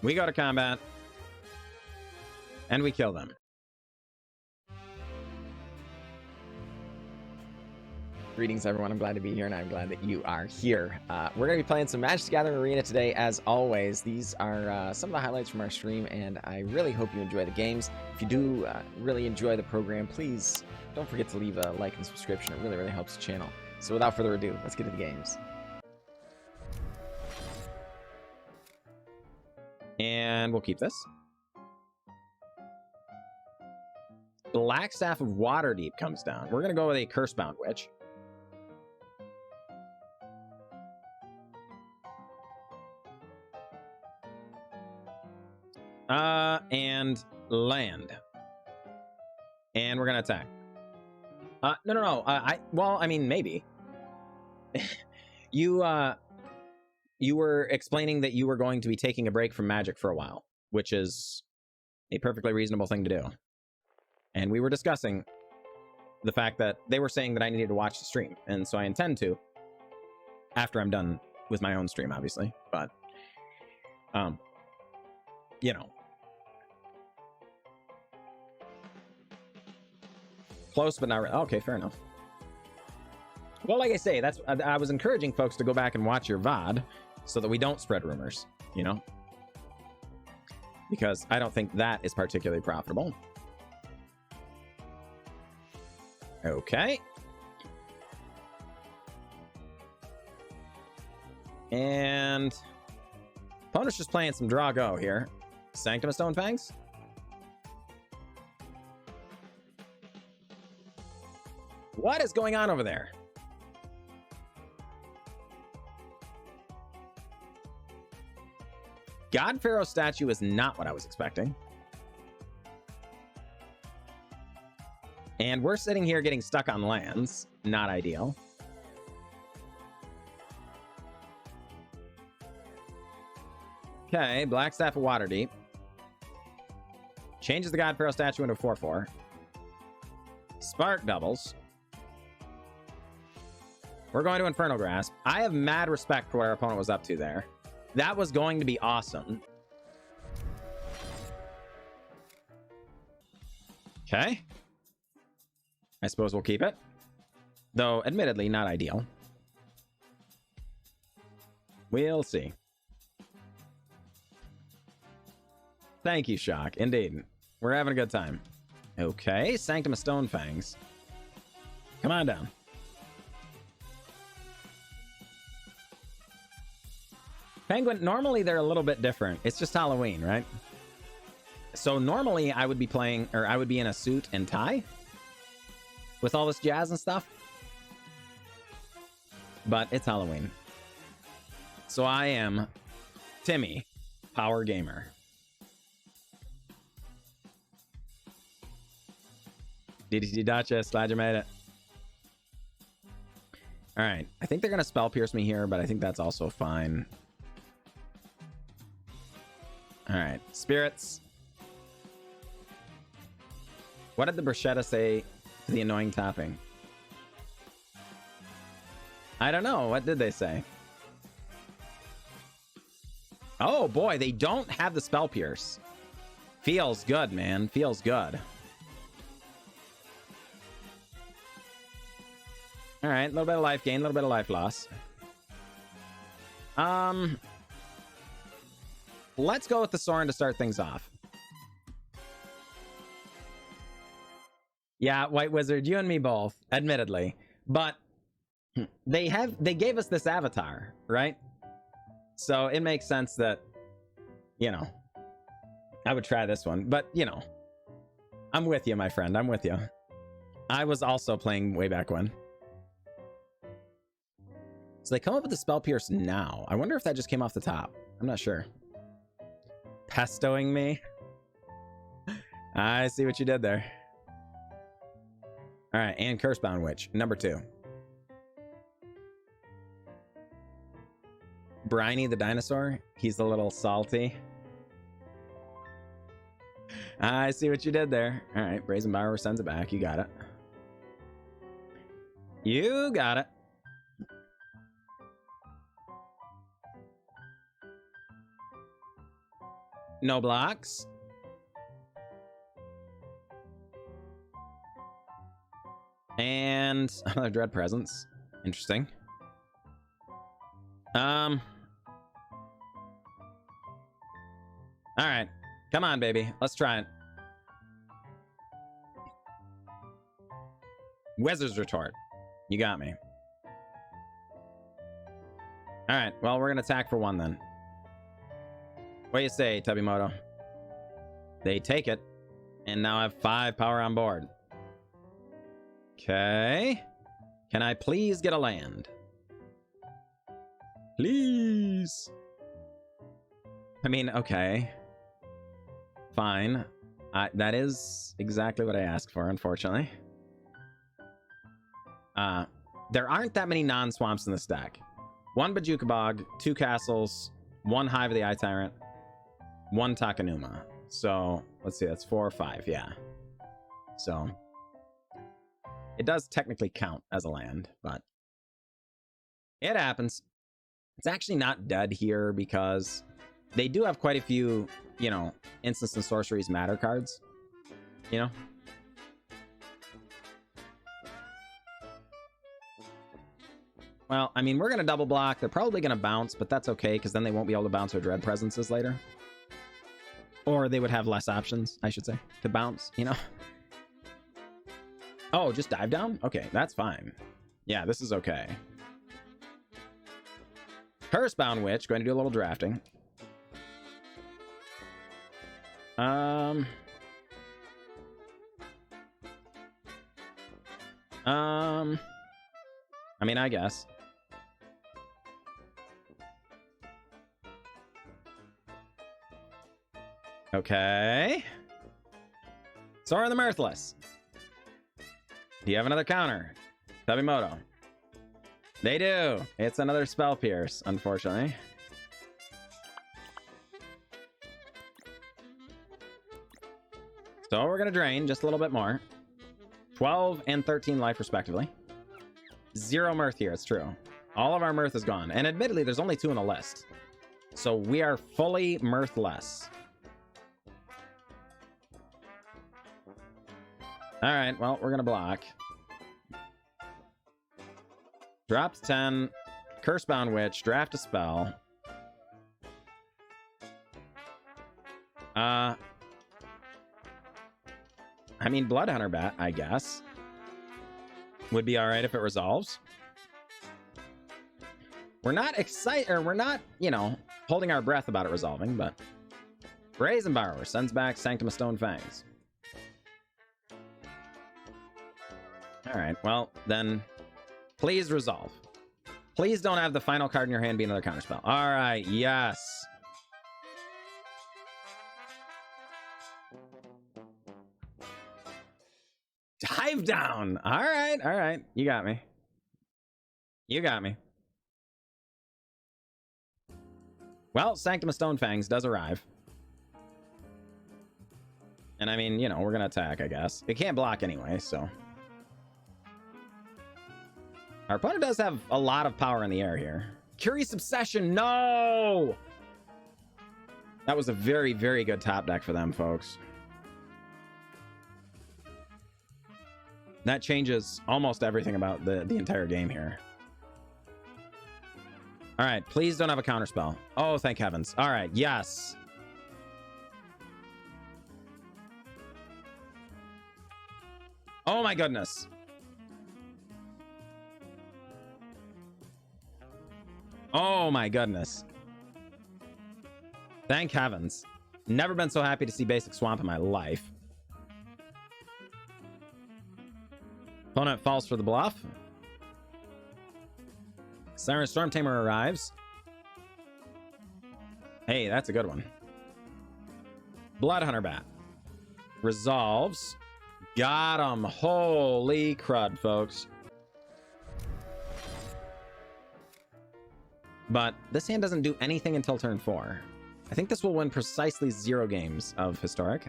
We go to combat. And we kill them. Greetings, everyone. I'm glad to be here, and I'm glad that you are here. We're going to be playing some Magic the Gathering Arena today, as always. These are some of the highlights from our stream, and I really hope you enjoy the games. If you do really enjoy the program, please don't forget to leave a like and subscription. It really, really helps the channel. So without further ado, let's get to the games. And we'll keep this. Black Staff of Waterdeep comes down. We're going to go with a Cursebound Witch. And land. And we're going to attack. No. Well, I mean, maybe. You were explaining that you were going to be taking a break from Magic for a while, which is a perfectly reasonable thing to do. And we were discussing the fact that they were saying that I needed to watch the stream. And so I intend to, after I'm done with my own stream, obviously. But, you know. Close, but not really. Okay, fair enough. Well, like I say, I was encouraging folks to go back and watch your VOD so that we don't spread rumors, you know? Because I don't think that is particularly profitable. Okay. And opponent's just playing some draw go here. Sanctum of Stonefangs. What is going on over there? God Pharaoh statue is not what I was expecting. And we're sitting here getting stuck on lands. Not ideal. Okay, Black Staff of Waterdeep. Changes the God Pharaoh statue into 4/4. Spark doubles. We're going to Infernal Grasp. I have mad respect for what our opponent was up to there. That was going to be awesome. Okay. I suppose we'll keep it. Though, admittedly, not ideal. We'll see. Thank you, Shock. Indeed. We're having a good time. Okay, Sanctum of Stonefangs. Come on down. Penguin, normally they're a little bit different. It's just Halloween, right? So normally I would be playing, or I would be in a suit and tie with all this jazz and stuff. But it's Halloween. So I am Timmy, Power Gamer. DDT Duchess, glad you made it. All right, I think they're going to Spell Pierce me here, but I think that's also fine. All right, Spirits. What did the bruschetta say to the annoying topping? I don't know. What did they say? Oh, boy, they don't have the Spell Pierce. Feels good, man. Feels good. All right, a little bit of life gain, a little bit of life loss. Let's go with the Sorin to start things off. Yeah, White Wizard, you and me both, admittedly. But they gave us this avatar, right? So it makes sense that, you know, I would try this one. But, you know, I'm with you, my friend. I'm with you. I was also playing way back when. So they come up with the Spell Pierce now. I wonder if that just came off the top. I'm not sure. Pestoing me. I see what you did there. All right, and Cursebound Witch, number 2. Briny the dinosaur. He's a little salty. I see what you did there. All right, Brazen Borrower sends it back. You got it. You got it. No blocks. And another Dread Presence. Interesting. All right. Come on, baby. Let's try it. Wizard's Retort. You got me. All right. Well, we're going to attack for 1 then. What do you say, Tubimoto? They take it. And now I have 5 power on board. Okay. Can I please get a land? Please. I mean, okay. Fine. That is exactly what I asked for, unfortunately. There aren't that many non-swamps in this deck. 1 Bojuka Bog, 2 castles, 1 Hive of the Eye Tyrant, 1 Takenuma. So, let's see, that's 4 or 5, yeah. So, it does technically count as a land, but it happens. It's actually not dead here because they do have quite a few, you know, Instants and Sorceries matter cards, you know? Well, I mean, we're going to double block. They're probably going to bounce, but that's okay, because then they won't be able to bounce their Dread Presences later. Or they would have less options, I should say, to bounce, you know? Oh, just dive down? Okay, that's fine. Yeah, this is okay. Cursebound Witch, going to do a little drafting. I mean, I guess. Okay. Sora the Mirthless. Do you have another counter? Tabimoto. They do. It's another Spell Pierce, unfortunately. So we're going to drain just a little bit more. 12 and 13 life, respectively. 0 mirth here, it's true. All of our mirth is gone. And admittedly, there's only 2 on the list. So we are fully mirthless. All right, well, we're going to block. Drop to 10. Cursebound Witch. Draft a spell. I mean, Bloodhunter Bat, I guess. Would be all right if it resolves. We're not excited, or we're not, you know, holding our breath about it resolving, but Brazen Borrower sends back Sanctum of Stone Fangs. All right, well, then please resolve. Please don't have the final card in your hand be another counterspell. All right, yes. Dive down. All right. You got me. You got me. Well, Sanctum of Stone Fangs does arrive. And I mean, you know, we're going to attack, I guess. It can't block anyway, so. Our opponent does have a lot of power in the air here. Curious Obsession, no! That was a very, very good top deck for them, folks. That changes almost everything about the entire game here. All right, please don't have a counterspell. Oh, thank heavens. All right, yes. Oh my goodness. Oh my goodness. Thank heavens. Never been so happy to see basic swamp in my life. Opponent falls for the bluff. Siren Storm Tamer arrives. Hey, that's a good one. Bloodhunter Bat. Resolves. Got him. Holy crud, folks. But this hand doesn't do anything until turn 4. I think this will win precisely 0 games of Historic.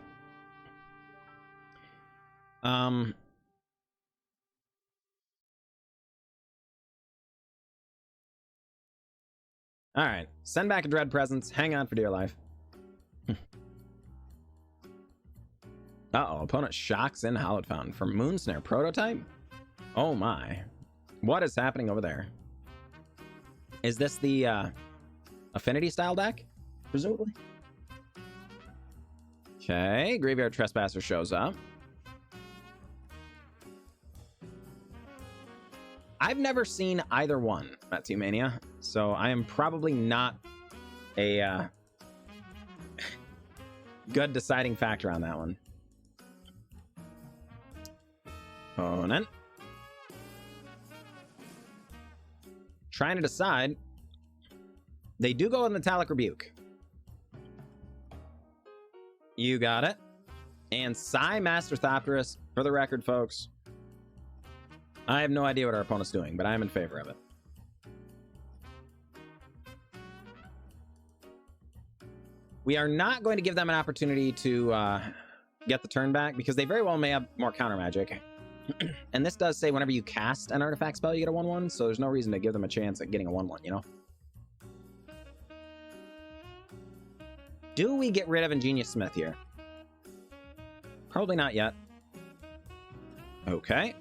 All right, send back a Dread Presence. Hang on for dear life. Uh-oh, opponent shocks in Hallowed Fountain for Moonsnare prototype? Oh my. What is happening over there? Is this the Affinity style deck? Presumably. Okay, Graveyard Trespasser shows up. I've never seen either one at Team Mania, so I am probably not a good deciding factor on that one. Opponent. Trying to decide. They do go with Metallic Rebuke. You got it. And Psy Master Thopterus, for the record, folks. I have no idea what our opponent's doing, but I am in favor of it. We are not going to give them an opportunity to get the turn back, because they very well may have more counter magic. And this does say whenever you cast an artifact spell, you get a 1/1, so there's no reason to give them a chance at getting a 1/1, you know? Do we get rid of Ingenious Smith here? Probably not yet. Okay.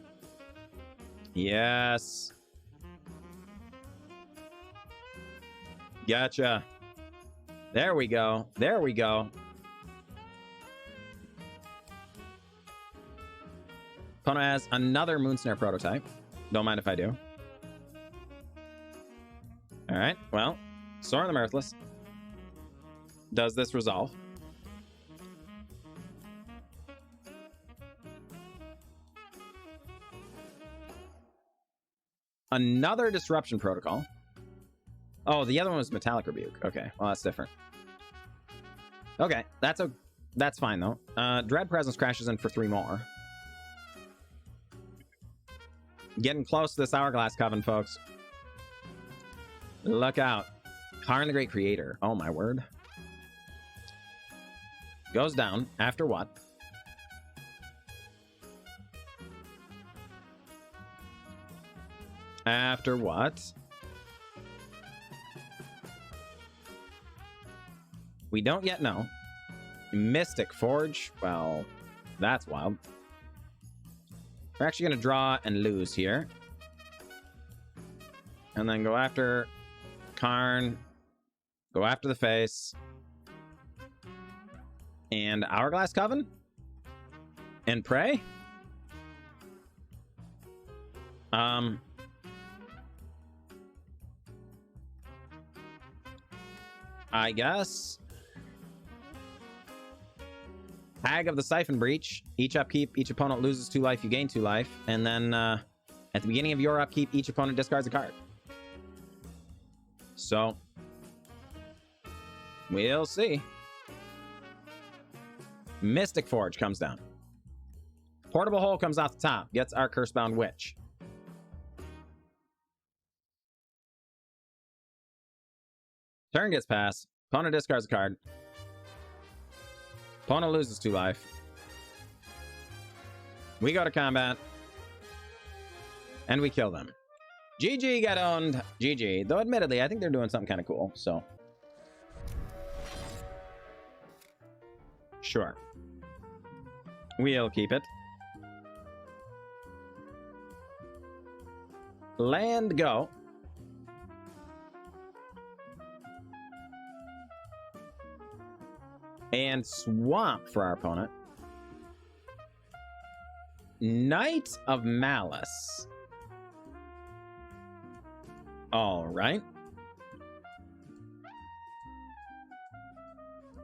Yes. Gotcha. There we go. There we go. Opponent has another Moonsnare prototype. Don't mind if I do. Alright, well, Soar the Mirthless. Does this resolve? Another Disruption Protocol. Oh, the other one was Metallic Rebuke. Okay, well, that's different. Okay, that's fine, though. Dread Presence crashes in for 3 more. Getting close to this Hourglass Coven, folks. Look out. Karn the Great Creator. Oh, my word. Goes down. After what? After what? We don't yet know. Mystic Forge. Well, that's wild. We're actually going to draw and lose here. And then go after Karn. Go after the face. And Hourglass Coven? And pray? I guess. Hag of the Siphon Breach. Each upkeep, each opponent loses 2 life, you gain 2 life. And then at the beginning of your upkeep, each opponent discards a card. So, we'll see. Mystic Forge comes down. Portable Hole comes off the top. Gets our Cursebound Witch. Turn gets passed. Opponent discards a card. Opponent loses 2 life. We go to combat. And we kill them. GG got owned. GG. Though admittedly, I think they're doing something kind of cool, so. Sure. We'll keep it. Land go. And swamp for our opponent. Knight of Malice. All right.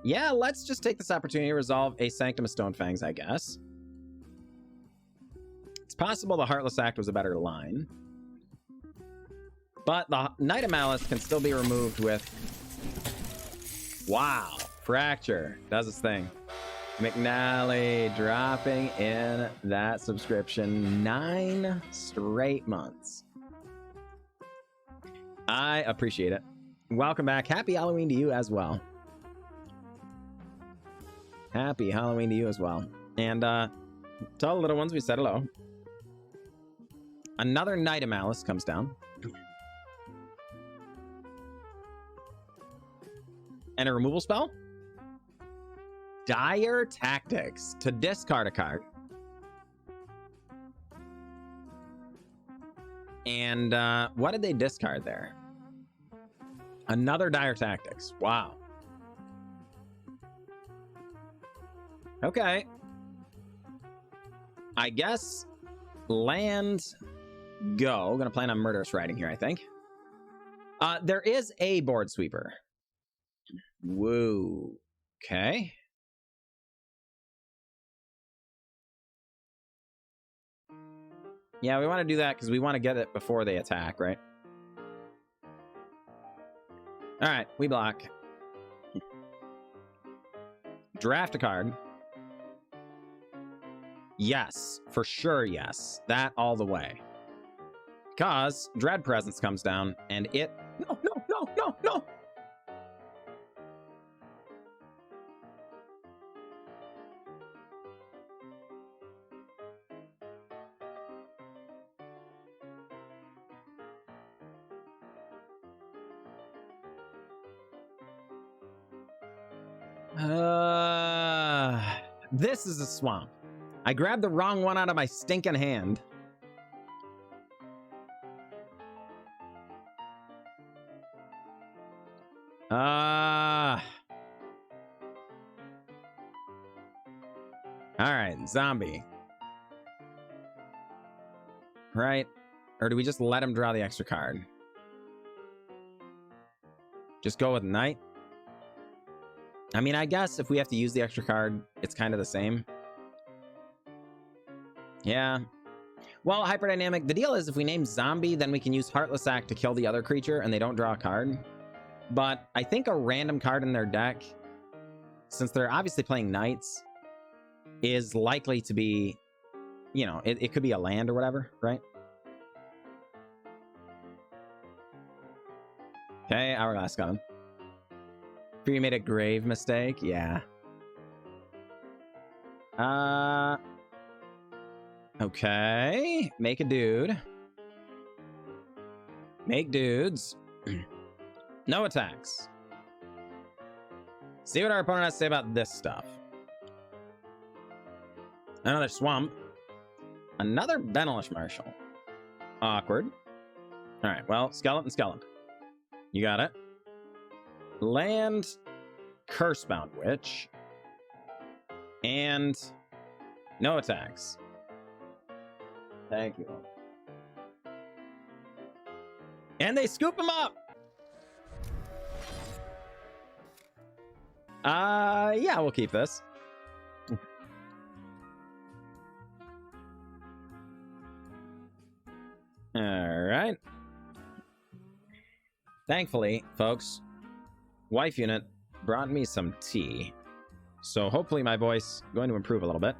Yeah, let's just take this opportunity to resolve a Sanctum of Stonefangs, I guess. It's possible the Heartless Act was a better line. But the Knight of Malice can still be removed with... Wow. Fracture does its thing. McNally dropping in that subscription 9 straight months. I appreciate it. Welcome back. Happy Halloween to you as well. Happy Halloween to you as well. And to all the little ones, we said hello. Another Knight of Malice comes down. And a removal spell? Dire Tactics to discard a card. And what did they discard there? Another Dire Tactics. Wow. Okay. I guess land go. Gonna plan on Murderous Riding here, I think. There is a board sweeper. Whoa. Okay. Yeah, we want to do that because we want to get it before they attack, right? All right, we block. Draft a card. Yes, for sure, yes. That all the way. Because Dread Presence comes down, and it... No, no, no, no, no! This is a swamp. I grabbed the wrong one out of my stinking hand. All right, zombie. Right? Or do we just let him draw the extra card? Just go with knight? I mean, I guess if we have to use the extra card, it's kind of the same. Yeah. Well, hyperdynamic, the deal is if we name zombie, then we can use Heartless Act to kill the other creature and they don't draw a card. But I think a random card in their deck, since they're obviously playing knights, is likely to be, you know, it could be a land or whatever, right? Okay, Hourglass got him. Fear you made a grave mistake? Yeah. Okay. Make a dude. Make dudes. No attacks. See what our opponent has to say about this stuff. Another swamp. Another Benelish Marshal. Awkward. Alright, well, skeleton, skeleton. You got it. Land Cursebound Witch. And no attacks. Thank you. And they scoop him up! Yeah, we'll keep this. Alright. Thankfully, folks, Wife Unit brought me some tea. So hopefully my voice is going to improve a little bit.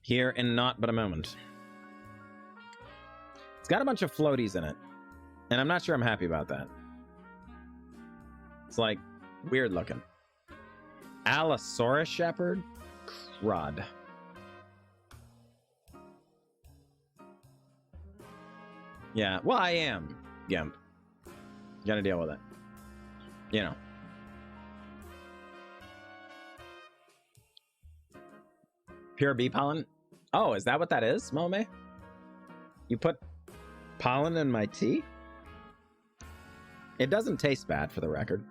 Here in not but a moment. It's got a bunch of floaties in it. And I'm not sure I'm happy about that. It's like weird looking. Allosaurus Shepherd? Crud. Yeah, well, I am Gimp. Gotta deal with it. You know. Pure bee pollen? Oh, is that what that is, Mome? You put pollen in my tea? It doesn't taste bad, for the record.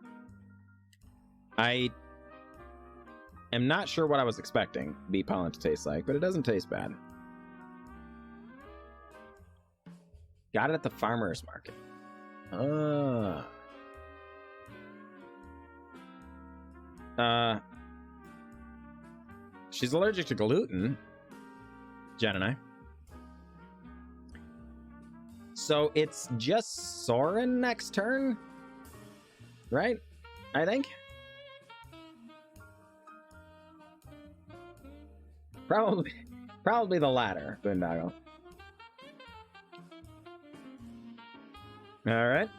I am not sure what I was expecting bee pollen to taste like, but it doesn't taste bad. Got it at the farmer's market. She's allergic to gluten, Jen and I. So it's just Sorin next turn, right? I think. Probably the latter, Boondoggle. All right.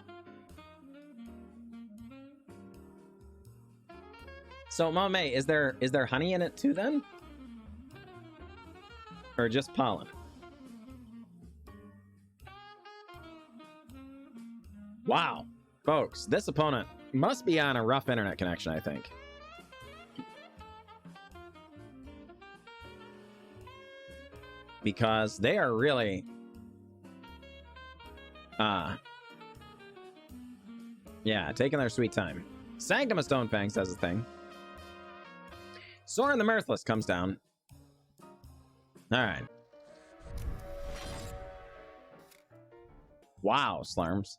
So, Mame, is there honey in it too then? Or just pollen? Wow. Folks, this opponent Must be on a rough internet connection, I think. Because they are really... yeah, taking their sweet time. Sanctum of Stonefangs does a thing. Soren the Mirthless comes down. Alright. Wow, Slurms.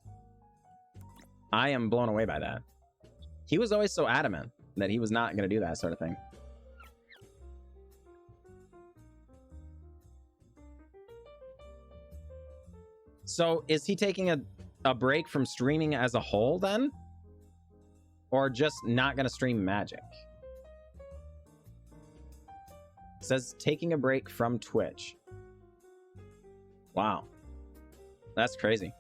I am blown away by that. He was always so adamant that he was not going to do that sort of thing. So, is he taking a break from streaming as a whole, then? Or just not going to stream Magic? It says taking a break from Twitch. Wow. That's crazy.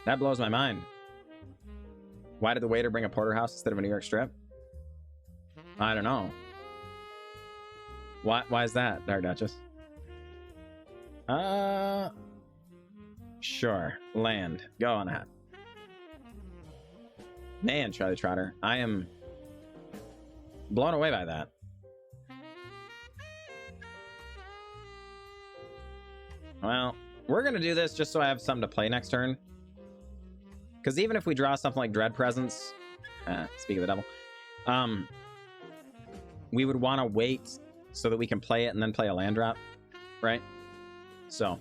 That blows my mind. Why did the waiter bring a porterhouse instead of a New York strip? I don't know. Why is that, Dark Duchess? Sure. Land. Go on ahead. Man, Charlie Trotter, I am blown away by that. Well, we're going to do this just so I have something to play next turn. Because even if we draw something like Dread Presence, speak of the devil, we would want to wait so that we can play it and then play a land drop, right? So,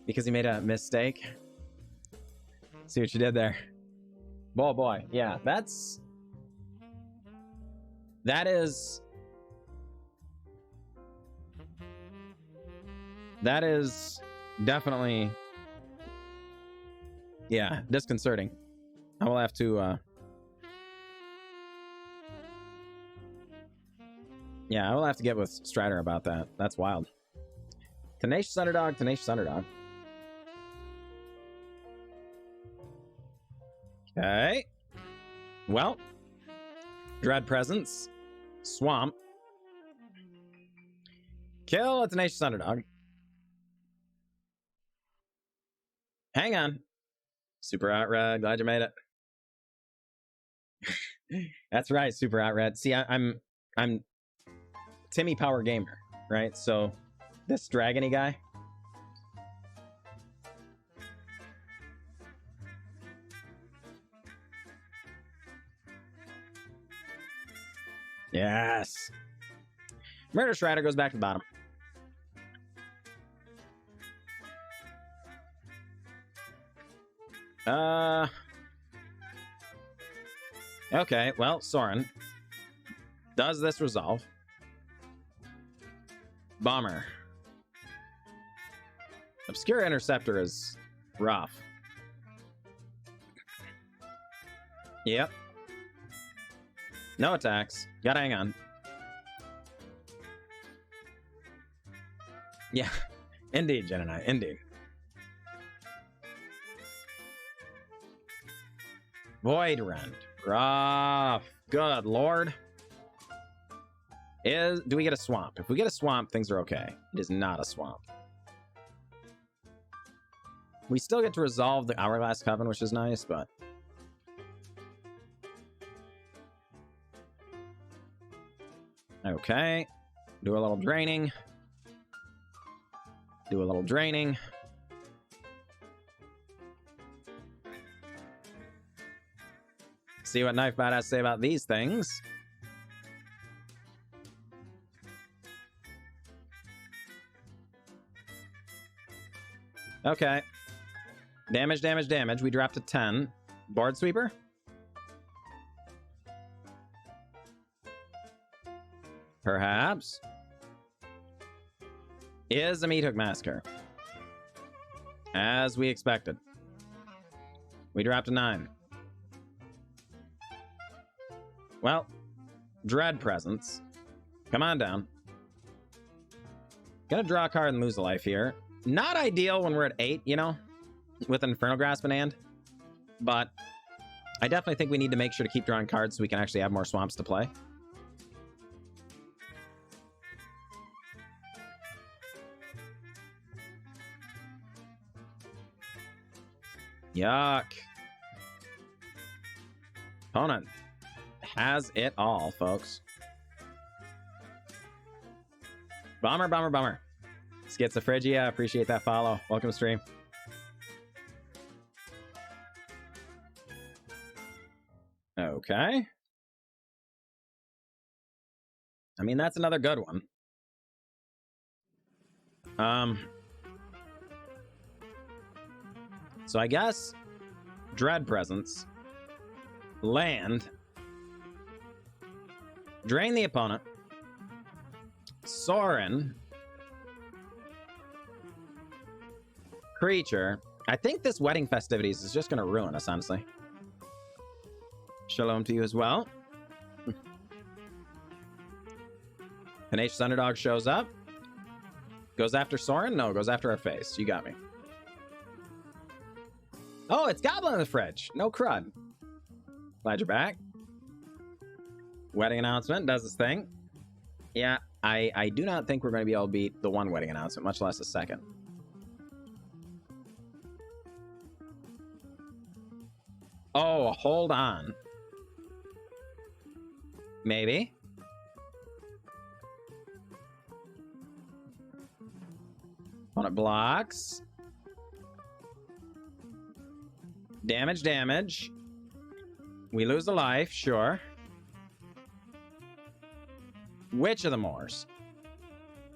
because he made a mistake. See what you did there. Oh boy, yeah, that is definitely, yeah, disconcerting. I will have to, yeah, I will have to get with Strider about that. That's wild. Tenacious Underdog, Tenacious Underdog. Okay. Well, Dread Presence, Swamp. Kill a Tenacious Underdog. Hang on. Super Outred, glad you made it. That's right, Super Outred. See, I'm Timmy Power Gamer, right? So this dragony guy. Yes. Murder Strider goes back to the bottom. Okay, well, Soren. Does this resolve? Bomber. Obscure Interceptor is rough. Yep. No attacks. Gotta hang on. Yeah. Indeed, Jen and I. Indeed. Void Rend. Rough. Good lord. Do we get a swamp? If we get a swamp, things are okay. It is not a swamp. We still get to resolve the Hourglass Coven, which is nice, but... Okay. Do a little draining. Do a little draining. See what Knifebot has to say about these things. Okay. Damage, damage, damage. We dropped to 10. Board Sweeper? Perhaps. Is a Meat Hook Massacre. As we expected. We dropped to 9. Well, Dread Presence. Come on down. Gonna draw a card and lose a life here. Not ideal when we're at 8, you know, with Infernal Grasp in hand. But I definitely think we need to make sure to keep drawing cards so we can actually have more swamps to play. Yuck. Opponent has it all, folks. Bummer, bummer, bummer. Schizophrenia, appreciate that follow. Welcome to stream. Okay. I mean, that's another good one. So I guess Dread Presence, land, drain the opponent, Sorin, creature. I think this Wedding Festivities is just going to ruin us, honestly. Shalom to you as well. Tenacious Underdog shows up. Goes after Sorin? No, goes after our face. You got me. Oh, it's Goblin in the fridge. No crud. Glad you're back. Wedding announcement does this thing. Yeah, I do not think we're going to be able to beat the one wedding announcement, much less the second. Oh, hold on. Maybe. Opponent blocks. Damage, damage. We lose a life, sure. Which of the Moors?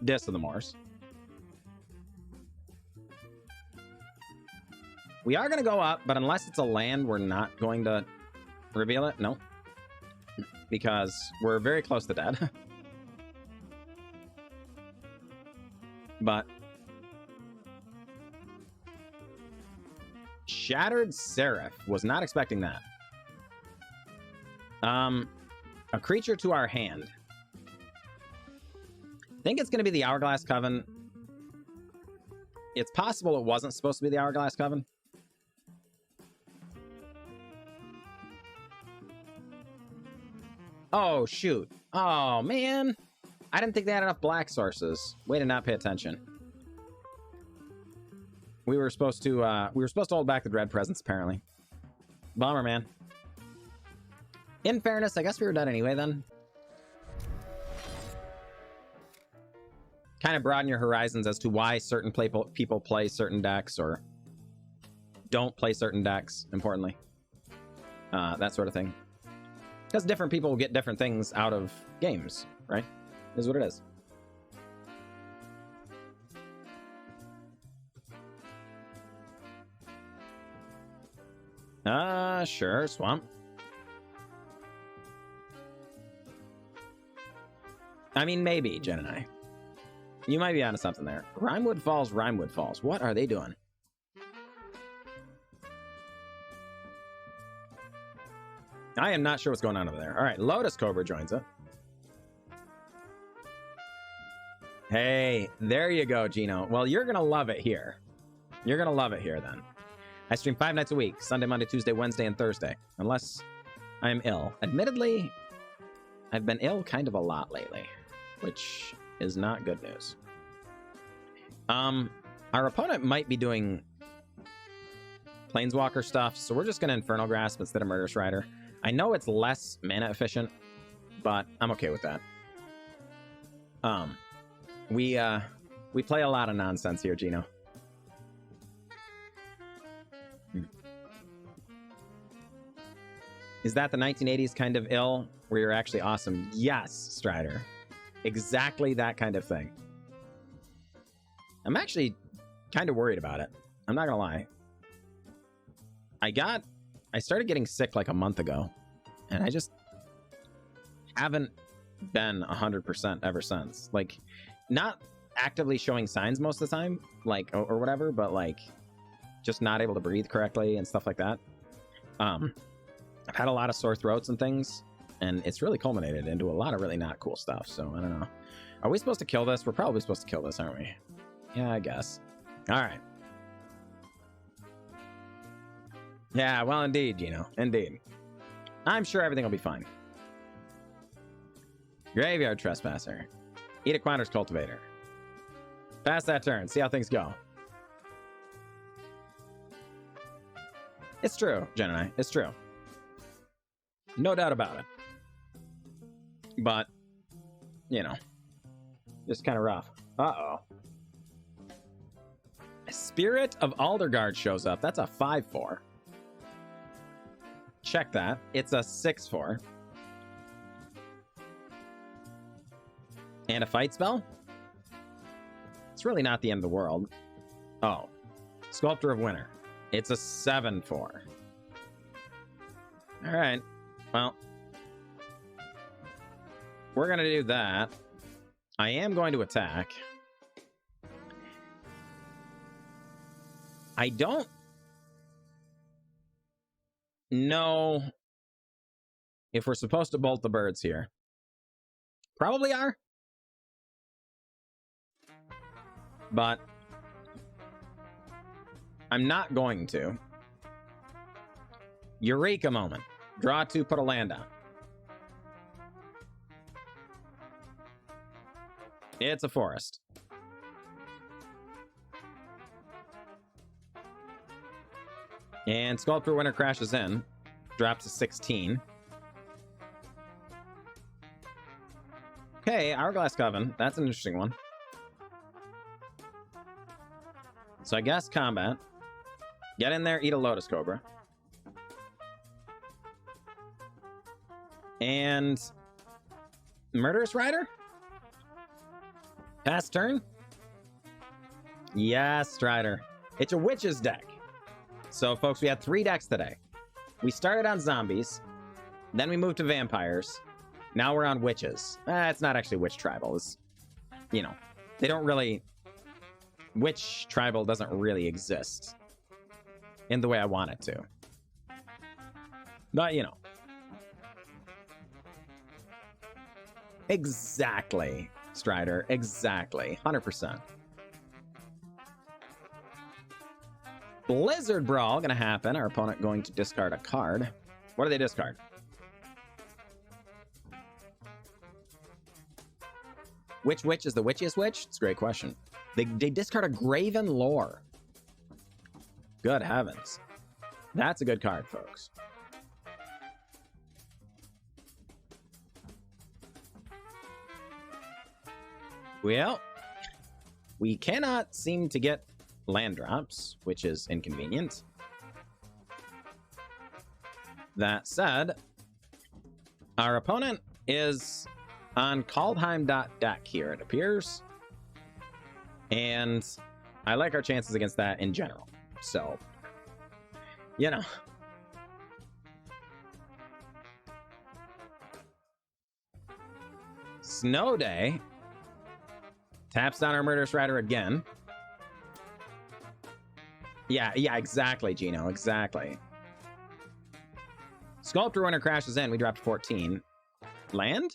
Dis of the Moors. We are going to go up, but unless it's a land, we're not going to reveal it. No. Because we're very close to dead. But Shattered Seraph. Was not expecting that. A creature to our hand. I think it's going to be the Hourglass Coven. It's possible it wasn't supposed to be the Hourglass Coven. Oh, shoot. Oh, man. I didn't think they had enough black sources. Way to not pay attention. We were supposed to hold back the Dread Presence, apparently. Bummer, man. In fairness, I guess we were done anyway, then. Kind of broaden your horizons as to why certain people play certain decks or don't play certain decks, importantly. That sort of thing. Because different people will get different things out of games, right? Is what it is. Sure, Swamp. I mean, maybe, Jen and I. You might be onto something there. Rimewood Falls, Rimewood Falls. What are they doing? I am not sure what's going on over there. All right, Lotus Cobra joins it. Hey, there you go, Gino. Well, you're going to love it here. You're going to love it here, then. I stream 5 nights a week, Sunday, Monday, Tuesday, Wednesday, and Thursday. Unless I'm ill. Admittedly, I've been ill kind of a lot lately, which is not good news. Our opponent might be doing Planeswalker stuff, so we're just going to Infernal Grasp instead of Murderous Rider. I know it's less mana efficient, but I'm okay with that. We play a lot of nonsense here, Gino. Is that the 1980s kind of ill, where you're actually awesome? Yes, Strider. Exactly that kind of thing. I'm actually kind of worried about it. I'm not gonna lie. I started getting sick like a month ago, and I just haven't been 100% ever since. Like, not actively showing signs most of the time, like, or whatever, but like, just not able to breathe correctly and stuff like that. I've had a lot of sore throats and things, and it's really culminated into a lot of really not cool stuff, so I don't know. Are we supposed to kill this? We're probably supposed to kill this, aren't we? Yeah, I guess. All right. Yeah, well, indeed, Gino. Indeed. I'm sure everything will be fine. Graveyard Trespasser. Eat a Quander's Cultivator. Pass that turn. See how things go. It's true, Gemini. It's true. No doubt about it. But, you know, just kind of rough. Uh-oh. Spirit of Aldergard shows up. That's a 5/4. Check that. It's a 6/4. And a fight spell? It's really not the end of the world. Oh. Sculptor of Winter. It's a 7/4. Alright. Well. We're going to do that. I am going to attack. I don't know if we're supposed to bolt the birds here. Probably are. But I'm not going to. Eureka moment. Draw 2, put a land down. It's a forest. And Sculptor Winter crashes in. Drops to 16. Okay, Hourglass Coven. That's an interesting one. So I guess combat. Get in there, eat a Lotus Cobra. And Murderous Rider? Pass turn? Yes, Strider. It's a Witches deck. So, folks, we had 3 decks today. We started on zombies. Then we moved to vampires. Now we're on witches. It's not actually witch tribal. It's, you know, they don't really... Witch tribal doesn't really exist in the way I want it to. But, you know. Exactly, Strider. Exactly. 100%. Blizzard Brawl gonna happen. Our opponent going to discard a card. What do they discard? Which witch is the witchiest witch? It's a great question. They discard a Graven Lore. Good heavens. That's a good card, folks. Well, we cannot seem to get land drops, which is inconvenient. That said, our opponent is on Kaldheim.deck here, it appears. And I like our chances against that in general. So, you know. Snow Day taps down our Murderous Rider again. Yeah, exactly, Gino, exactly. Sculptor Winter crashes in. We dropped 14. Land?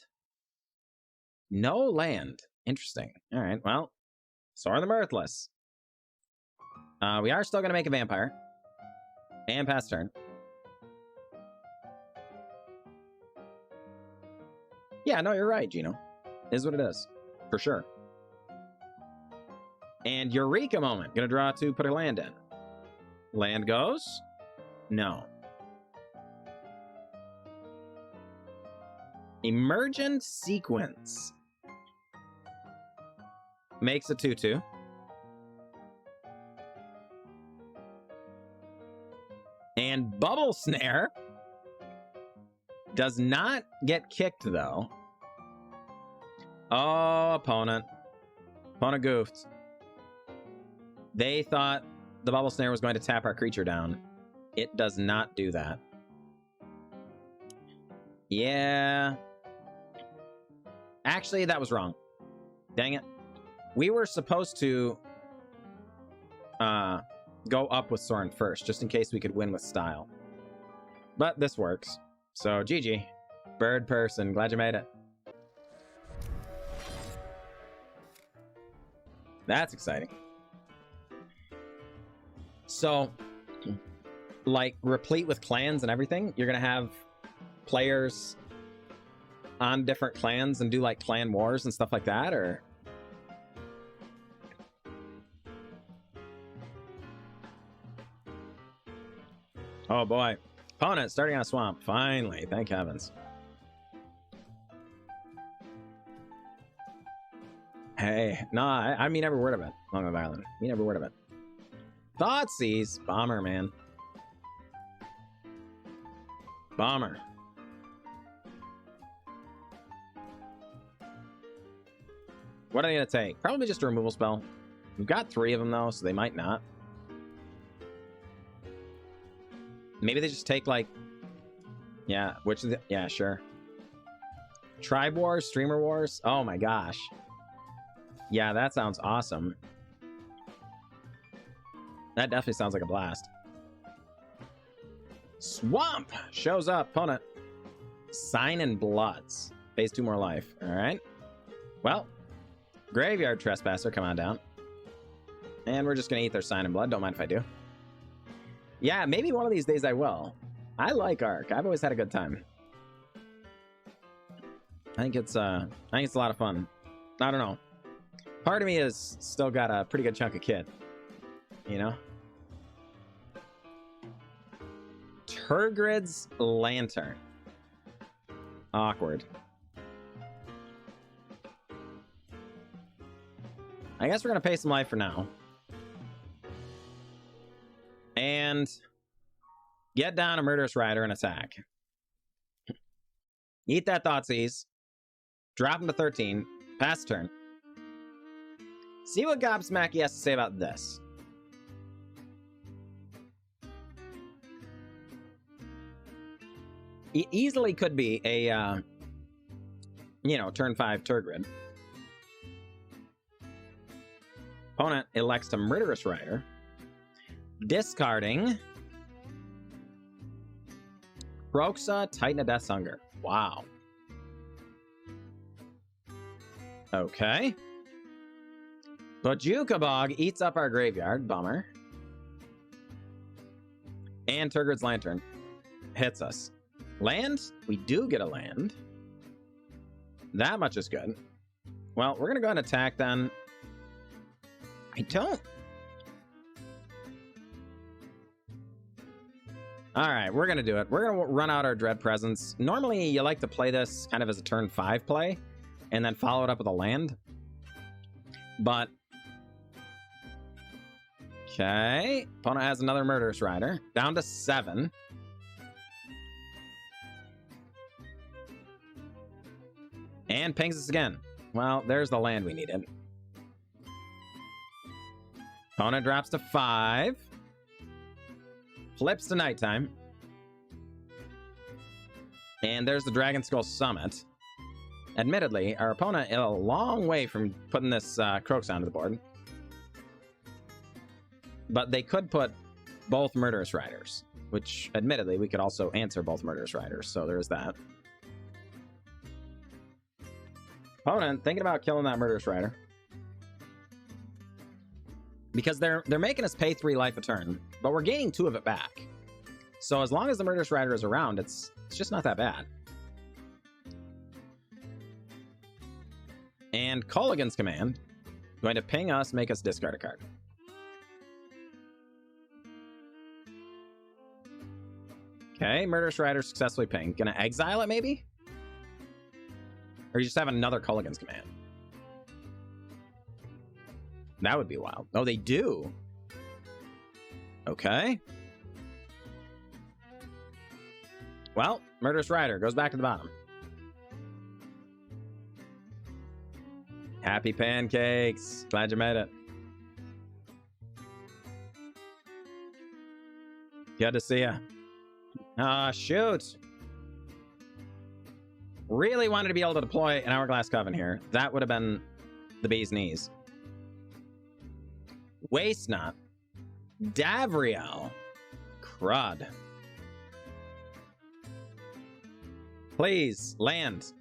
No land. Interesting. All right, well, so are the Mirthless. We are still going to make a vampire. And pass turn. Yeah, no, you're right, Gino. Is what it is. For sure. And Eureka moment. Gonna draw 2, put a land in. Land goes? No. Emergent Sequence. Makes a 2/2. And Bubble Snare does not get kicked, though. Oh, opponent. Opponent goofed. They thought the Bubble Snare was going to tap our creature down. It does not do that. Yeah. Actually, that was wrong. Dang it. We were supposed to go up with Sorin first, just in case we could win with style. But this works. So, GG. Bird person. Glad you made it. That's exciting. So, like, replete with clans and everything, you're going to have players on different clans and do, like, clan wars and stuff like that, or... Oh boy. Opponent starting on a swamp. Finally. Thank heavens. Hey. No, I mean every word of it. Long of Island. Mean every word of it. Thoughtseize. Bomber, man. Bomber. What are they going to take? Probably just a removal spell. We've got 3 of them, though, so they might not. Maybe they just take, like... Yeah, which is... Yeah, sure. Tribe Wars, Streamer Wars. Oh, my gosh. Yeah, that sounds awesome. That definitely sounds like a blast. Swamp shows up. Opponent. Sign and Bloods. Pays 2 more life. All right. Well... Graveyard Trespasser, come on down. And we're just going to eat their Sign and Blood. Don't mind if I do. Yeah, maybe one of these days I will. I like Arc. I've always had a good time. I think it's a lot of fun. I don't know. Part of me has still got a pretty good chunk of kit. You know? Turgrid's Lantern. Awkward. I guess we're going to pay some life for now. And get down a Murderous Rider and attack. Eat that Thoughtseize. Drop him to 13. Pass turn. See what Gobsmacky has to say about this. He easily could be a, you know, turn 5 Turgrid. Opponent elects to Murderous Rider. Discarding Kroxa, Titan of Death's Hunger. Wow. Okay. Bojuka Bog eats up our graveyard. Bummer. And Turgrid's Lantern hits us. Land? We do get a land. That much is good. Well, we're going to go ahead and attack then. I don't. All right, we're going to do it. We're going to run out our Dread Presence. Normally, you like to play this kind of as a turn 5 play and then follow it up with a land. But, okay. Opponent has another Murderous Rider. Down to 7. And pings us again. Well, there's the land we needed. Opponent drops to 5. Flips to nighttime. And there's the Dragon Skull Summit. Admittedly, our opponent is a long way from putting this Kroxa onto the board. But they could put both Murderous Riders, which, admittedly, we could also answer both Murderous Riders, so there's that. Opponent thinking about killing that Murderous Rider. Because they're making us pay 3 life a turn, but we're gaining 2 of it back. So as long as the Murderous Rider is around, it's just not that bad. And Colligan's Command going to ping us, make us discard a card. Okay, Murderous Rider successfully pinged. Gonna exile it maybe? Or you just have another Colligan's Command? That would be wild. Oh, they do? Okay. Well, Murderous Rider goes back to the bottom. Happy pancakes. Glad you made it. Good to see ya. Ah, shoot. Really wanted to be able to deploy an Hourglass Coven here. That would have been the bee's knees. Waste Not. Davriel. Crud. Please, land.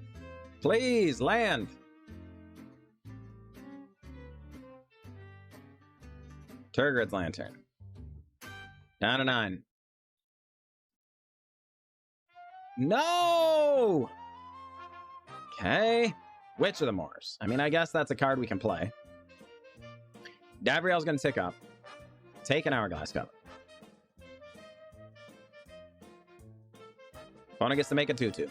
Please, land. Turgrid's Lantern. Down to 9. No! Okay. Witch of the Moors. I mean, I guess that's a card we can play. Davriel's going to tick up. Take an Hourglass Coven. Opponent gets to make a 2/2.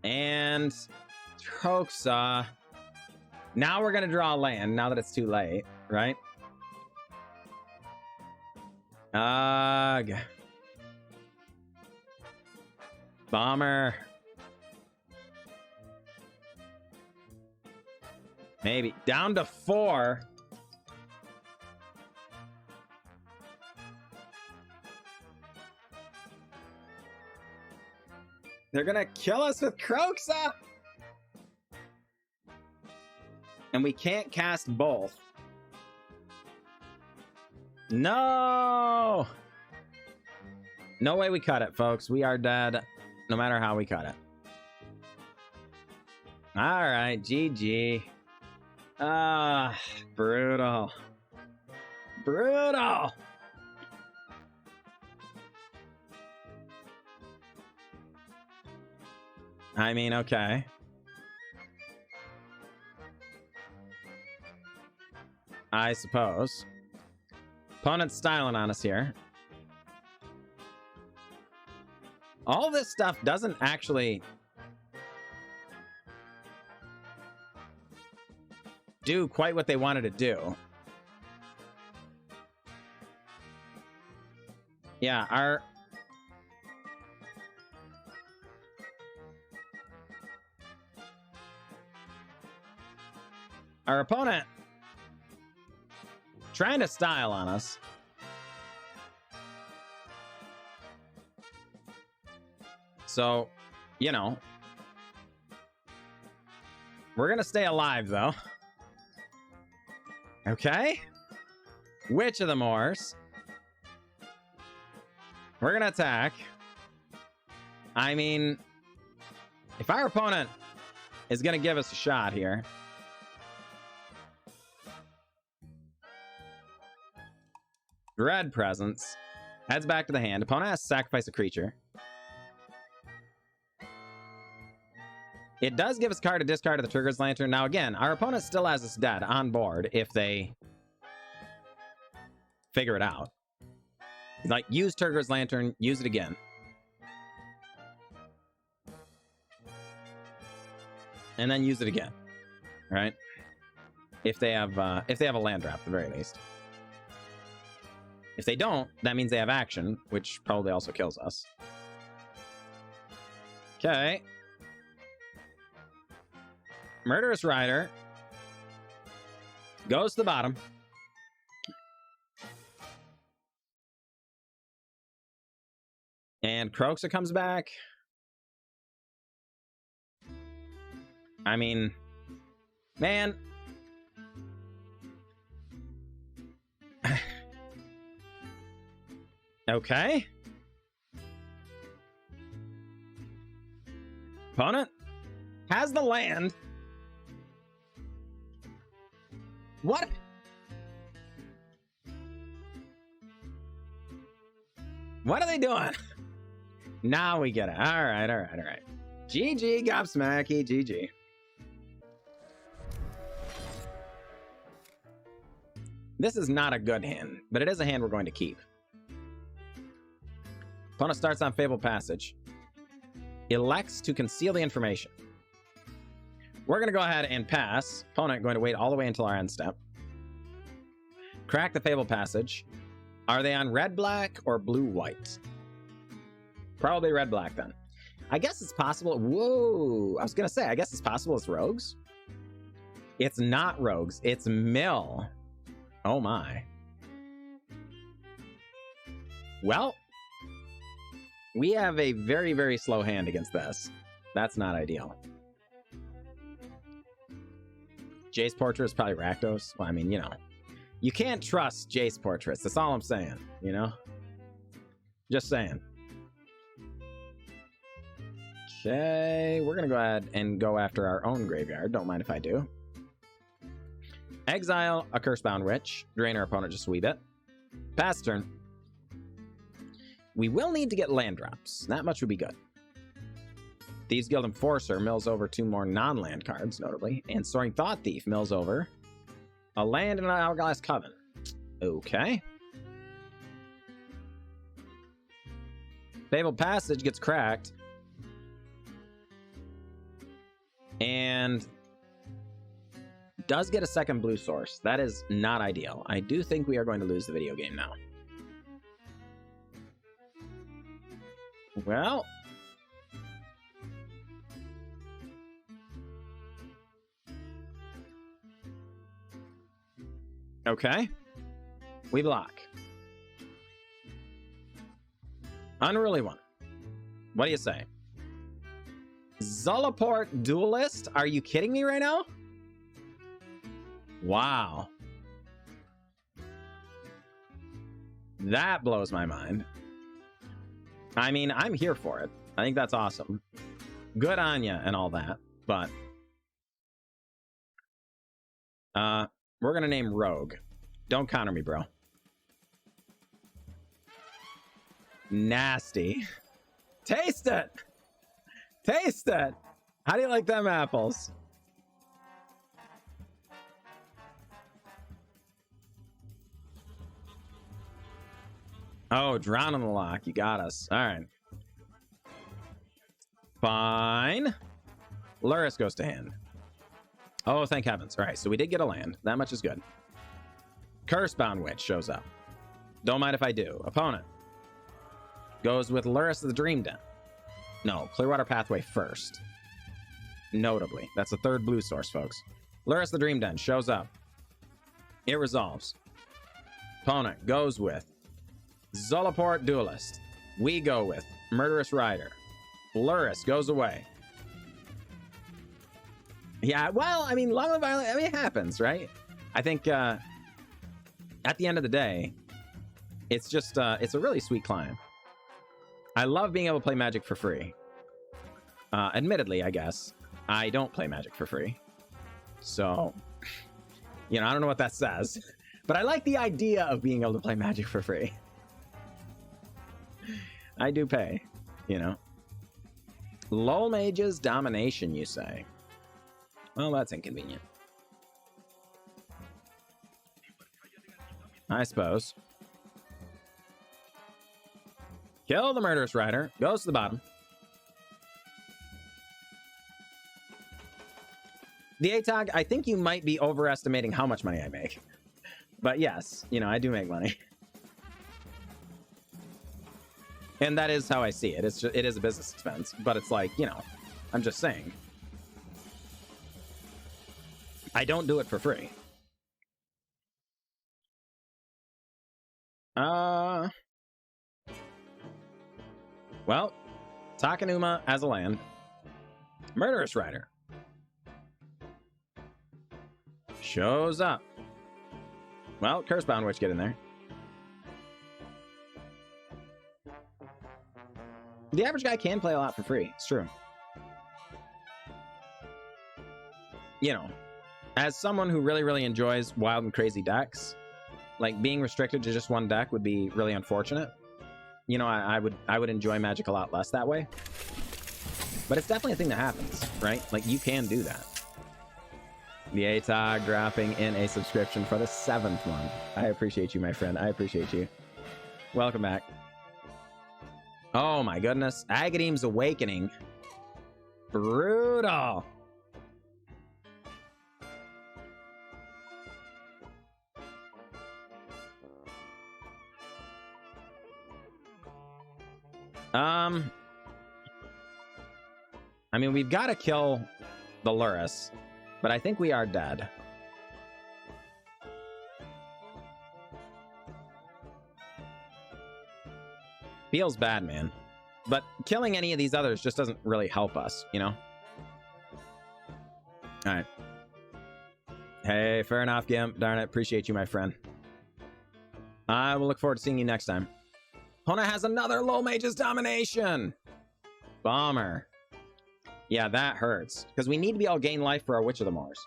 And Troxa. Now we're gonna draw a land now that it's too late, right? Ugh. Bomber. Maybe. Down to 4. They're gonna kill us with Croxa! And we can't cast both. No! No way we cut it, folks. We are dead, no matter how we cut it. Alright, GG. Ah, brutal. Brutal! I mean, okay. I suppose. Opponent's styling on us here. All this stuff doesn't actually do quite what they wanted to do. Yeah, our opponent trying to style on us. So, you know, we're gonna stay alive though. Okay. Witch of the Moors. We're gonna attack. I mean, if our opponent is gonna give us a shot here. Dread Presence. Heads back to the hand. Opponent has to sacrifice a creature. It does give us a card to discard of the Trigger's Lantern. Now again, our opponent still has us dead on board if they figure it out. Like, use Trigger's Lantern, use it again. And then use it again. Right? If they have a land drop at the very least. If they don't, that means they have action, which probably also kills us. Okay. Murderous Rider goes to the bottom. And Croxa comes back. I mean, man. Okay. Opponent has the land. What? What are they doing? Now we get it. All right. GG, Gobsmacky, GG. This is not a good hand, but it is a hand we're going to keep. Opponent starts on Fabled Passage. Elects to conceal the information. We're going to go ahead and pass. Opponent going to wait all the way until our end step. Crack the Fabled Passage. Are they on red-black or blue-white? Probably red-black then. I guess it's possible. Whoa. I was going to say, I guess it's possible it's rogues. It's not rogues. It's mill. Oh my. Well, we have a very, very slow hand against this. That's not ideal. Jace Portrait is probably Rakdos. Well, I mean, you know. You can't trust Jace Portraits. That's all I'm saying, you know? Just saying. Okay, we're going to go ahead and go after our own graveyard. Don't mind if I do. Exile a Cursebound Witch. Drain our opponent just a wee bit. Pass turn. We will need to get land drops. That much would be good. Thieves Guild Enforcer mills over 2 more non-land cards, notably. And Soaring Thought Thief mills over a land and an Hourglass Coven. Okay. Fabled Passage gets cracked. And does get a second blue source. That is not ideal. I do think we are going to lose the video game now. Well, okay. We block. Unruly one. What do you say? Zulaport Duelist? Are you kidding me right now? Wow. That blows my mind. I mean, I'm here for it. I think that's awesome. Good on ya and all that, but we're gonna name Rogue. Don't counter me, bro. Nasty. Taste it! Taste it! How do you like them apples? Oh, drown on the lock. You got us. All right. Fine. Luris goes to hand. Oh, thank heavens. All right, so we did get a land. That much is good. Cursebound Witch shows up. Don't mind if I do. Opponent goes with Luris of the Dream Den. No, Clearwater Pathway first. Notably. That's the third blue source, folks. Luris the Dream Den shows up. It resolves. Opponent goes with Zulaport Duelist. We go with Murderous Rider. Luris goes away. Yeah, well, I mean, Long Live Violent, I mean, it happens, right? I think at the end of the day, it's just, it's a really sweet climb. I love being able to play Magic for free. Admittedly, I guess, I don't play Magic for free. So, you know, I don't know what that says. But I like the idea of being able to play Magic for free. I do pay, you know. Lol Mage's Domination, you say? Well, that's inconvenient. I suppose. Kill the Murderous Rider. Goes to the bottom. The ATOG, I think you might be overestimating how much money I make. But yes, you know, I do make money. And that is how I see it. It's just, it is a business expense. But it's like, you know, I'm just saying. I don't do it for free. Well, Takenuma as a land. Murderous Rider shows up. Well, Cursebound Witch, get in there. The average guy can play a lot for free. It's true. You know, as someone who really, really enjoys wild and crazy decks, like being restricted to just one deck would be really unfortunate. You know, I would enjoy Magic a lot less that way. But it's definitely a thing that happens, right? Like, you can do that. The ATOG dropping in a subscription for the 7th month. I appreciate you, my friend. I appreciate you. Welcome back. Oh my goodness. Agadeem's Awakening. Brutal. I mean, we've got to kill the Luris, but I think we are dead. Feels bad, man. But killing any of these others just doesn't really help us, you know? Alright. Hey, fair enough, Gimp. Darn it. Appreciate you, my friend. I will look forward to seeing you next time. Hona has another Lol Mage's Domination! Bummer. Yeah, that hurts. Because we need to be able to gain life for our Witch of the Moors.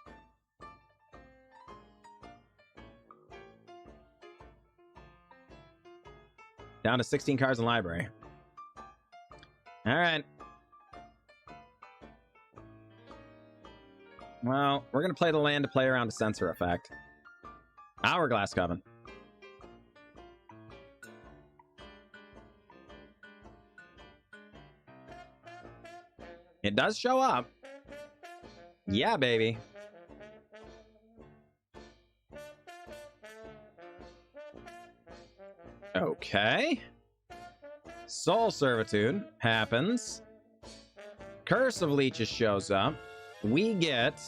Down to 16 cards in library. Alright. Well, we're going to play the land to play around a Censor Effect. Hourglass Coven. It does show up. Yeah, baby. Okay. Soul Servitude happens. Curse of Leeches shows up. We get...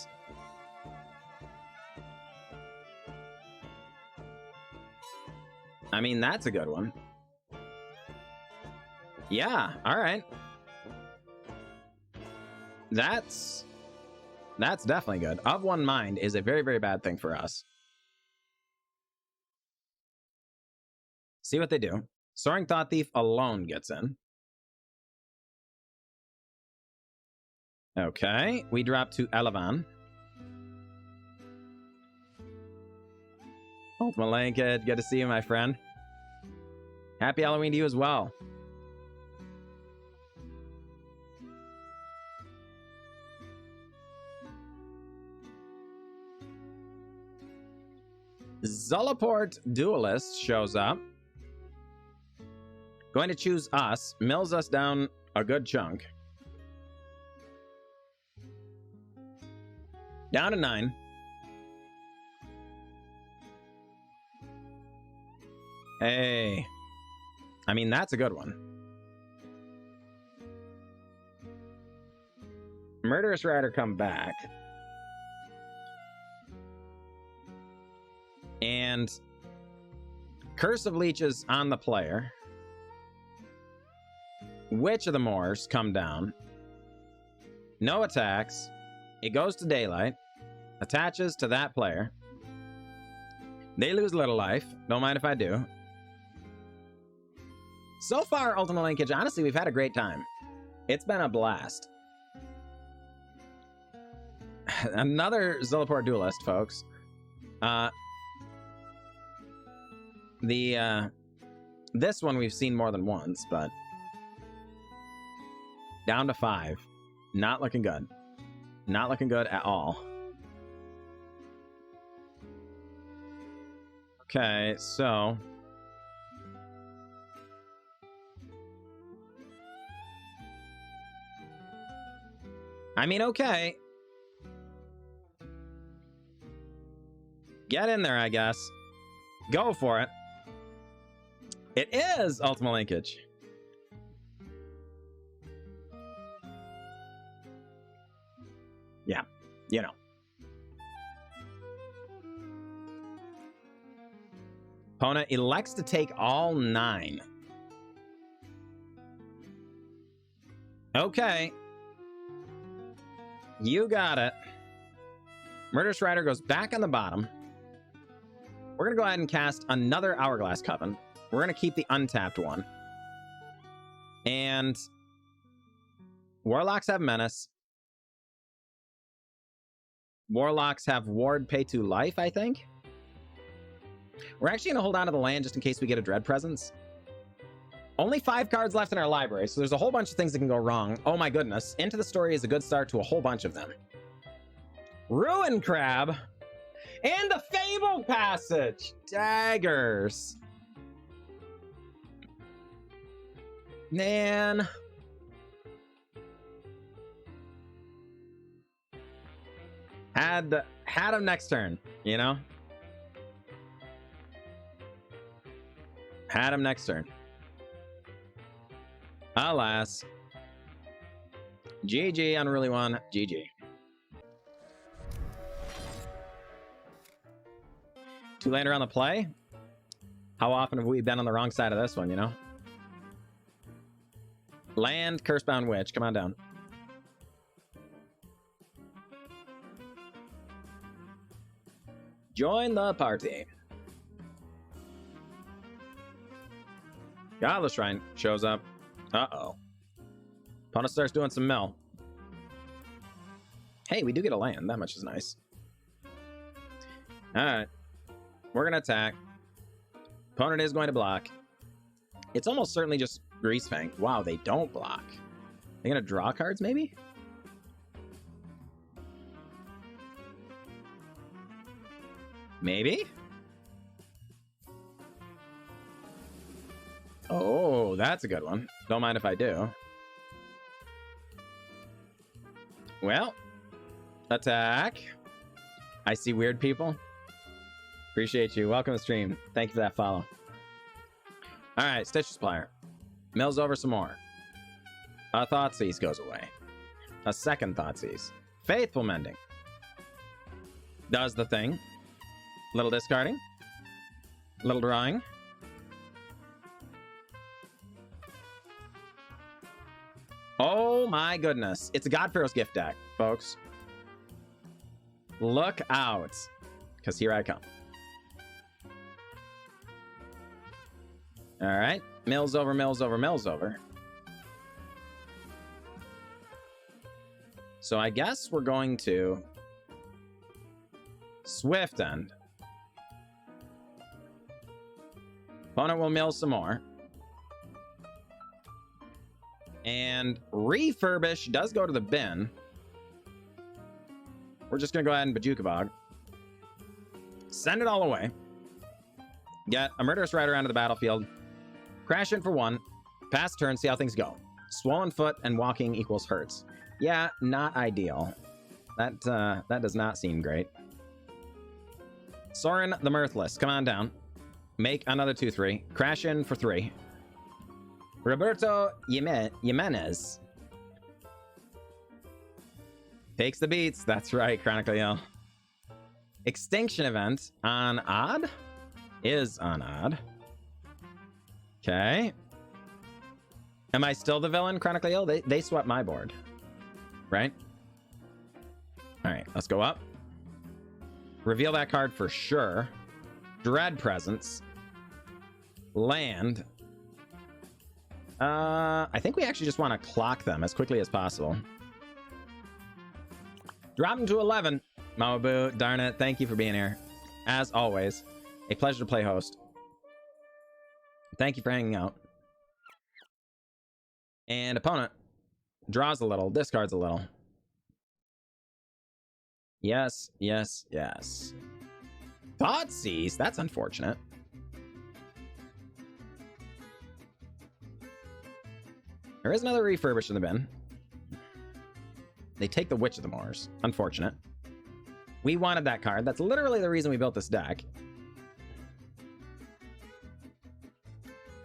I mean, that's a good one. Yeah, all right. That's definitely good. Of One Mind is a very, very bad thing for us. See what they do. Soaring Thought Thief alone gets in. Okay, we drop to Elavan. Ultimate Linkage, good to see you, my friend. Happy Halloween to you as well. Zulaport Duelist shows up. Going to choose us. Mills us down a good chunk. Down to 9. Hey. I mean, that's a good one. Murderous Rider come back. And Curse of Leeches on the player. Witch of the Moors come down. No attacks. It goes to Daylight. Attaches to that player. They lose little life. Don't mind if I do. So far, Ultimate Linkage, honestly, we've had a great time. It's been a blast. Another Zulaport Duelist, folks. This one we've seen more than once, but down to 5. Not looking good. Not looking good at all. Okay, so I mean, okay. Get in there, I guess. Go for it. It is Ultimate Linkage. Yeah, you know. Opponent elects to take all 9. Okay. You got it. Murderous Rider goes back on the bottom. We're going to go ahead and cast another Hourglass Coven. We're going to keep the untapped one. And Warlocks have Menace. Warlocks have Ward Pay 2 Life, I think. We're actually going to hold on to the land just in case we get a Dread Presence. Only 5 cards left in our library, so there's a whole bunch of things that can go wrong. Oh my goodness. Into the Story is a good start to a whole bunch of them. Ruin Crab. And the Fable Passage. Daggers. Man. Had him next turn, you know? Had him next turn. Alas. GG, Unruly One. GG. 2-lander on the play? How often have we been on the wrong side of this one, you know? Land, Cursebound Witch. Come on down. Join the party. Godless Shrine shows up. Uh-oh. Opponent starts doing some mill. Hey, we do get a land. That much is nice. Alright. We're going to attack. Opponent is going to block. It's almost certainly just Greasefang. Wow, they don't block. They're going to draw cards, maybe? Maybe? Oh, that's a good one. Don't mind if I do. Well, attack. I see weird people. Appreciate you. Welcome to the stream. Thank you for that follow. All right, Stitch Supplier. Mills over some more. A Thoughtseize goes away. A second Thoughtseize. Faithful Mending. Does the thing. Little discarding. Little drawing. Oh my goodness. It's a God Pharaoh's Gift deck, folks. Look out. Because here I come. All right. Mills over, mills over, mills over. So I guess we're going to Swift End. Opponent will mill some more. And Refurbish does go to the bin. We're just going to go ahead and Bajukabog. Send it all away. Get a Murderous Rider onto the battlefield. Crash in for 1. Pass turn, see how things go. Swollen foot and walking equals hurts. Yeah, not ideal. That does not seem great. Sorin the Mirthless, come on down. Make another 2/3. Crash in for 3. Roberto Jimenez takes the beats. That's right, Chronicle Yell. Extinction Event on odd is on odd. Okay. Am I still the villain, Chronicle Yell? They swept my board. Right? Alright, let's go up. Reveal that card for sure. Dread Presence. Land. I think we actually just want to clock them as quickly as possible. Drop them to 11. Mamabu, darn it. Thank you for being here. As always, a pleasure to play host. Thank you for hanging out. And opponent draws a little, discards a little. Yes, yes, yes. Thoughtseize? That's unfortunate. There is another Refurbish in the bin. They take the Witch of the Moors. Unfortunate. We wanted that card. That's literally the reason we built this deck.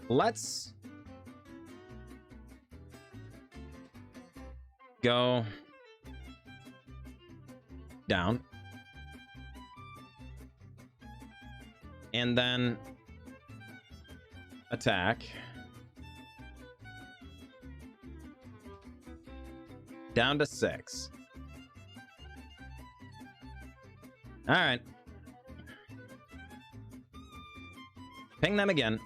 Let's go down. And then attack. Down to 6. All right. Ping them again.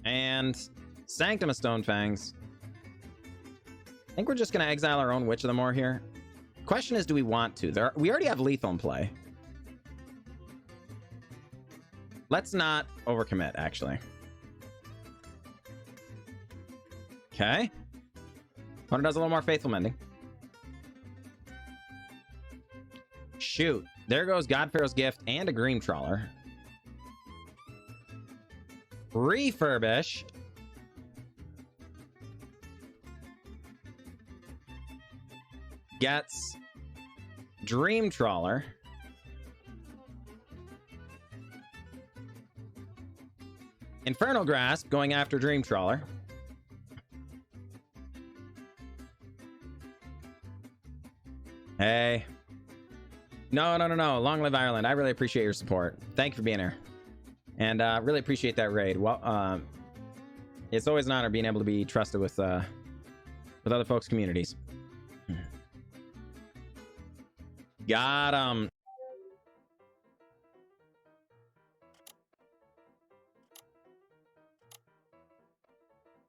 And Sanctum of Stonefangs. I think we're just going to exile our own Witch of the Moor here. Question is, do we want to? We already have lethal in play. Let's not overcommit, actually. Okay. Opponent does a little more Faithful Mending. Shoot. There goes God Pharaoh's Gift and a Green Trawler. Refurbish. Gets Dream Trawler. Infernal Grasp going after Dream Trawler. Hey. No. Long live Ireland. I really appreciate your support. Thank you for being here. And really appreciate that raid. Well, it's always an honor being able to be trusted with other folks' communities. Got 'em.